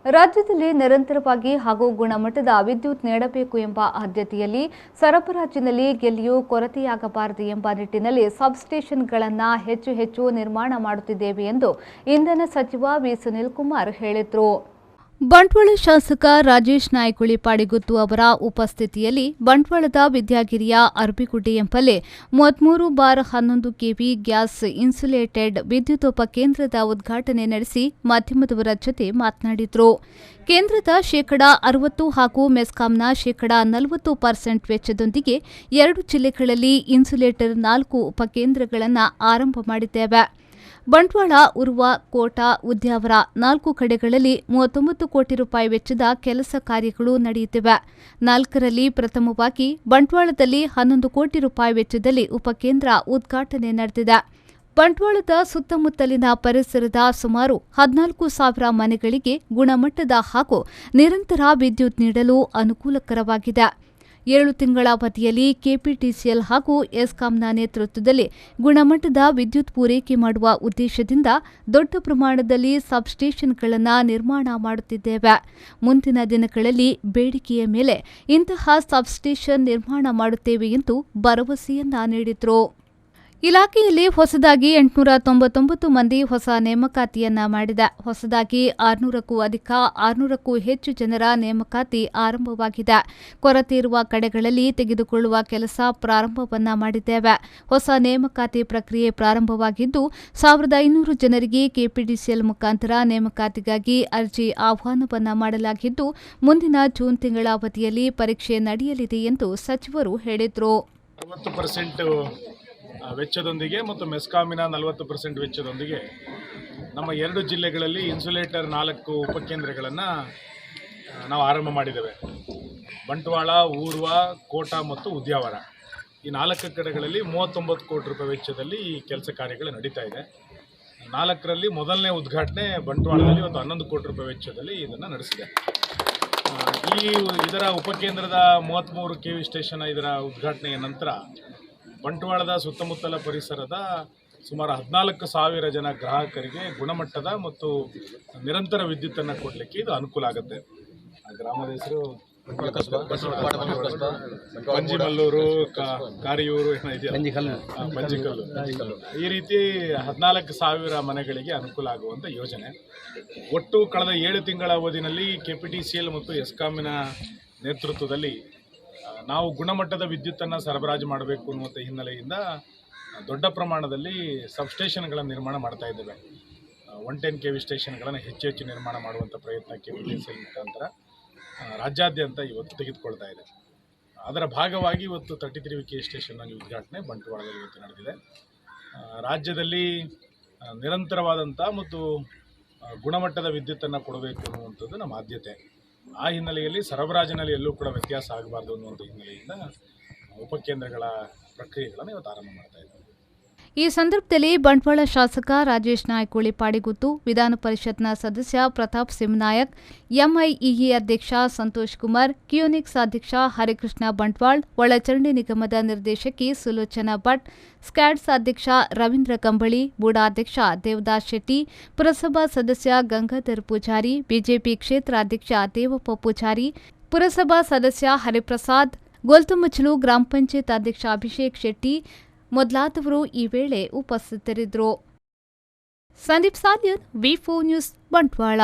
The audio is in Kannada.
ರಾಜ್ಯದಲ್ಲಿ ನಿರಂತರವಾಗಿ ಹಾಗೂ ಗುಣಮಟ್ಟದ ವಿದ್ಯುತ್ ನೀಡಬೇಕು ಎಂಬ ಆದ್ಯತೆಯಲ್ಲಿ ಸರಬರಾಜಿನಲ್ಲಿ ಎಲ್ಲಿಯೂ ಕೊರತೆಯಾಗಬಾರದು ಎಂಬ ನಿಟ್ಟಿನಲ್ಲಿ ಸಬ್ಸ್ಟೇಷನ್ಗಳನ್ನು ಹೆಚ್ಚು ನಿರ್ಮಾಣ ಮಾಡುತ್ತಿದ್ದೇವೆ ಎಂದು ಇಂಧನ ಸಚಿವ ವಿ ಸುನೀಲ್ ಕುಮಾರ್ ಹೇಳಿದರು. ಬಂಟ್ವಾಳ ಶಾಸಕ ರಾಜೇಶ್ ನಾಯ್ಕುಳಿ ಪಾಡಿಗುತ್ತು ಅವರ ಉಪಸ್ಥಿತಿಯಲ್ಲಿ ಬಂಟ್ವಾಳದ ವಿದ್ಯಾಗಿರಿಯ ಅರ್ಬಿಗುಡ್ಡೆ ಎಂಬಲ್ಲಿ 33/11 ಕೆವಿ ಗ್ಯಾಸ್ ಇನ್ಸುಲೇಟೆಡ್ ವಿದ್ಯುದುಪಕೇಂದ್ರದ ಉದ್ಘಾಟನೆ ನಡೆಸಿ ಮಾಧ್ಯಮದವರ ಜೊತೆ ಮಾತನಾಡಿದರು. ಕೇಂದ್ರದ ಶೇಕಡಾ 60 ಹಾಗೂ ಮೆಸ್ಕಾಂನ ಶೇಕಡಾ 40% ವೆಚ್ಚದೊಂದಿಗೆ 2 ಜಿಲ್ಲೆಗಳಲ್ಲಿ ಇನ್ಸುಲೇಟರ್ 4 ಉಪಕೇಂದ್ರಗಳನ್ನು ಆರಂಭ ಮಾಡಿದ್ದೇವೆ. ಬಂಟ್ವಾಳ, ಉರ್ವ, ಕೋಟ, ಉದ್ಯಾವರ 4 ಕಡೆಗಳಲ್ಲಿ 39 ಕೋಟಿ ರೂಪಾಯಿ ವೆಚ್ಚದ ಕೆಲಸ ಕಾರ್ಯಗಳು ನಡೆಯುತ್ತಿವೆ. 4ರಲ್ಲಿ ಪ್ರಥಮವಾಗಿ ಬಂಟ್ವಾಳದಲ್ಲಿ 11 ಕೋಟಿ ರೂಪಾಯಿ ವೆಚ್ಚದಲ್ಲಿ ಉಪಕೇಂದ್ರ ಉದ್ಘಾಟನೆ ನಡೆದಿದೆ. ಬಂಟ್ವಾಳದ ಸುತ್ತಮುತ್ತಲಿನ ಪರಿಸರದ ಸುಮಾರು 14,000 ಮನೆಗಳಿಗೆ ಗುಣಮಟ್ಟದ ಹಾಗೂ ನಿರಂತರ ವಿದ್ಯುತ್ ನೀಡಲು ಅನುಕೂಲಕರವಾಗಿದೆ. 7 ತಿಂಗಳ ಅವಧಿಯಲ್ಲಿ ಕೆಪಿಟಿಸಿಎಲ್ ಹಾಗೂ ಎಸ್ಕಾಂನ ನೇತೃತ್ವದಲ್ಲಿ ಗುಣಮಟ್ಟದ ವಿದ್ಯುತ್ ಪೂರೈಕೆ ಮಾಡುವ ಉದ್ದೇಶದಿಂದ ದೊಡ್ಡ ಪ್ರಮಾಣದಲ್ಲಿ ಸಬ್ಸ್ಟೇಷನ್ಗಳನ್ನು ನಿರ್ಮಾಣ ಮಾಡುತ್ತಿದ್ದೇವೆ. ಮುಂದಿನ ದಿನಗಳಲ್ಲಿ ಬೇಡಿಕೆಯ ಮೇಲೆ ಇಂತಹ ಸಬ್ಸ್ಟೇಷನ್ ನಿರ್ಮಾಣ ಮಾಡುತ್ತೇವೆ ಎಂದು ಭರವಸೆಯನ್ನ ನೀಡಿದರು. ಇಲಾಖೆಯಲ್ಲಿ ಹೊಸದಾಗಿ 899 ಮಂದಿ ಹೊಸ ನೇಮಕಾತಿಯನ್ನ ಮಾಡಿದೆ. ಹೊಸದಾಗಿ 600ಕ್ಕೂ ಅಧಿಕ 600ಕ್ಕೂ ಹೆಚ್ಚು ಜನರ ನೇಮಕಾತಿ ಆರಂಭವಾಗಿದೆ. ಕೊರತೆ ಇರುವ ಕಡೆಗಳಲ್ಲಿ ತೆಗೆದುಕೊಳ್ಳುವ ಕೆಲಸ ಪ್ರಾರಂಭವನ್ನ ಮಾಡಿದ್ದೇವೆ. ಹೊಸ ನೇಮಕಾತಿ ಪ್ರಕ್ರಿಯೆ ಪ್ರಾರಂಭವಾಗಿದ್ದು 1500 ಜನರಿಗೆ ಕೆಪಿಟಿಸಿಎಲ್ ಮುಖಾಂತರ ನೇಮಕಾತಿಗಾಗಿ ಅರ್ಜಿ ಆಹ್ವಾನವನ್ನ ಮಾಡಲಾಗಿದ್ದು ಮುಂದಿನ ಜೂನ್ ತಿಂಗಳ ಅವಧಿಯಲ್ಲಿ ಪರೀಕ್ಷೆ ನಡೆಯಲಿದೆ ಎಂದು ಸಚಿವರು ಹೇಳಿದರು. ವೆಚ್ಚದೊಂದಿಗೆ ಮತ್ತು ಮೆಸ್ಕಾಮಿನ 40% ವೆಚ್ಚದೊಂದಿಗೆ ನಮ್ಮ 2 ಜಿಲ್ಲೆಗಳಲ್ಲಿ ಇನ್ಸುಲೇಟರ್ 4 ಉಪಕೇಂದ್ರಗಳನ್ನು ನಾವು ಆರಂಭ ಮಾಡಿದ್ದೇವೆ. ಬಂಟ್ವಾಳ, ಊರ್ವ, ಕೋಟ ಮತ್ತು ಉದ್ಯಾವರ ಈ 4 ಕಡೆಗಳಲ್ಲಿ 39 ಕೋಟಿ ರೂಪಾಯಿ ವೆಚ್ಚದಲ್ಲಿ ಈ ಕೆಲಸ ಕಾರ್ಯಗಳು ನಡೀತಾ ಇದೆ. 4ರಲ್ಲಿ ಮೊದಲನೇ ಉದ್ಘಾಟನೆ ಬಂಟ್ವಾಳದಲ್ಲಿ ಒಂದು 11 ಕೋಟಿ ರೂಪಾಯಿ ವೆಚ್ಚದಲ್ಲಿ ಇದನ್ನು ನಡೆಸಿದೆ. ಇದರ ಉಪಕೇಂದ್ರದ 33 ಕೆವಿ ಸ್ಟೇಷನ್ ಇದರ ಉದ್ಘಾಟನೆಯ ನಂತರ ಬಂಟ್ವಾಳದ ಸುತ್ತಮುತ್ತಲ ಪರಿಸರದ ಸುಮಾರು 14,000 ಜನ ಗ್ರಾಹಕರಿಗೆ ಗುಣಮಟ್ಟದ ಮತ್ತು ನಿರಂತರ ವಿದ್ಯುತ್ತನ್ನು ಕೊಡಲಿಕ್ಕೆ ಇದು ಅನುಕೂಲ ಆಗುತ್ತೆ. ಗ್ರಾಮದ ಹೆಸರು ಪಂಜಿಮಲ್ಲೂರು, ಕಾರಿಯೂರು ಬಂಜಿಕಲ್ಲು. ಈ ರೀತಿ 14,000 ಮನೆಗಳಿಗೆ ಅನುಕೂಲ ಆಗುವಂಥ ಯೋಜನೆ. ಒಟ್ಟು ಕಳೆದ 7 ತಿಂಗಳ ಅವಧಿನಲ್ಲಿ ಕೆಪಿಟಿಸಿಎಲ್ ಮತ್ತು ಎಸ್ಕಾಮಿನ ನೇತೃತ್ವದಲ್ಲಿ ನಾವು ಗುಣಮಟ್ಟದ ವಿದ್ಯುತ್ತನ್ನು ಸರಬರಾಜು ಮಾಡಬೇಕು ಅನ್ನುವಂಥ ಹಿನ್ನೆಲೆಯಿಂದ ದೊಡ್ಡ ಪ್ರಮಾಣದಲ್ಲಿ ಸಬ್ಸ್ಟೇಷನ್ಗಳನ್ನು ನಿರ್ಮಾಣ ಮಾಡ್ತಾ ಇದ್ದೇವೆ. 110 ಕೆವಿ ಸ್ಟೇಷನ್ಗಳನ್ನು ಹೆಚ್ಚು ನಿರ್ಮಾಣ ಮಾಡುವಂಥ ಪ್ರಯತ್ನ ಕೆಪಿಟಿಸಿಎಲ್ ಮುಖಾಂತರ ರಾಜ್ಯಾದ್ಯಂತ ಇವತ್ತು ತೆಗೆದುಕೊಳ್ತಾ ಇದೆ. ಅದರ ಭಾಗವಾಗಿ ಇವತ್ತು 33 ಕೆವಿ ಸ್ಟೇಷನ್ನ ಉದ್ಘಾಟನೆ ಬಂಟ್ವಾಳದಲ್ಲಿ ಇವತ್ತು ನಡೆದಿದೆ. ರಾಜ್ಯದಲ್ಲಿ ನಿರಂತರವಾದಂಥ ಮತ್ತು ಗುಣಮಟ್ಟದ ವಿದ್ಯುತ್ತನ್ನು ಕೊಡಬೇಕು ಅನ್ನುವಂಥದ್ದು ನಮ್ಮ ಆದ್ಯತೆ. ಆ ಹಿನ್ನೆಲೆಯಲ್ಲಿ ಸರಬರಾಜಿನಲ್ಲಿ ಎಲ್ಲೂ ಕೂಡ ವ್ಯತ್ಯಾಸ ಆಗಬಾರ್ದು ಅನ್ನುವಂಥ ಹಿನ್ನೆಲೆಯಿಂದ ಉಪಕೇಂದ್ರಗಳ ಪ್ರಕ್ರಿಯೆಗಳನ್ನು ಇವತ್ತು ಆರಂಭ ಮಾಡ್ತಾ ಇದ್ದೇವೆ. ಈ ಸಂದರ್ಭದಲ್ಲಿ ಬಂಟ್ವಾಳ ಶಾಸಕ ರಾಜೇಶ್ ನಾಯ್ಕುಳಿ ಪಾಡಿಗುತ್ತು, ವಿಧಾನ ಪರಿಷತ್ನ ಸದಸ್ಯ ಪ್ರತಾಪ್ ಸಿಂನಾಯಕ್, ಎಂಐಇಇ ಅಧ್ಯಕ್ಷ ಸಂತೋಷ್ ಕುಮಾರ್, ಕಿಯೋನಿಕ್ಸ್ ಅಧ್ಯಕ್ಷ ಹರಿಕೃಷ್ಣ ಬಂಟ್ವಾಳ್, ಒಳಚರಂಡಿ ನಿಗಮದ ನಿರ್ದೇಶಕಿ ಸುಲೋಚನಾ ಭಟ್, ಸ್ಕ್ಯಾಡ್ಸ್ ಅಧ್ಯಕ್ಷ ರವೀಂದ್ರ ಕಂಬಳಿ, ಬೂಡಾ ಅಧ್ಯಕ್ಷ ದೇವದಾಸ್ ಶೆಟ್ಟಿ, ಪುರಸಭಾ ಸದಸ್ಯ ಗಂಗಾಧರ್ ಪೂಜಾರಿ, ಬಿಜೆಪಿ ಕ್ಷೇತ್ರ ಅಧ್ಯಕ್ಷ ದೇವಪ್ಪ ಪೂಜಾರಿ, ಪುರಸಭಾ ಸದಸ್ಯ ಹರಿಪ್ರಸಾದ್, ಗೋಲ್ತುಮಚಲು ಗ್ರಾಮ ಪಂಚಾಯತ್ ಅಧ್ಯಕ್ಷ ಅಭಿಷೇಕ್ ಶೆಟ್ಟಿ ಮೊದಲಾದವರು ಈ ವೇಳೆ ಉಪಸ್ಥಿತರಿದ್ದರು. ಸಂದೀಪ್ ಸಾಲ್ಯನ್, ವಿ4 ನ್ಯೂಸ್, ಬಂಟ್ವಾಳ.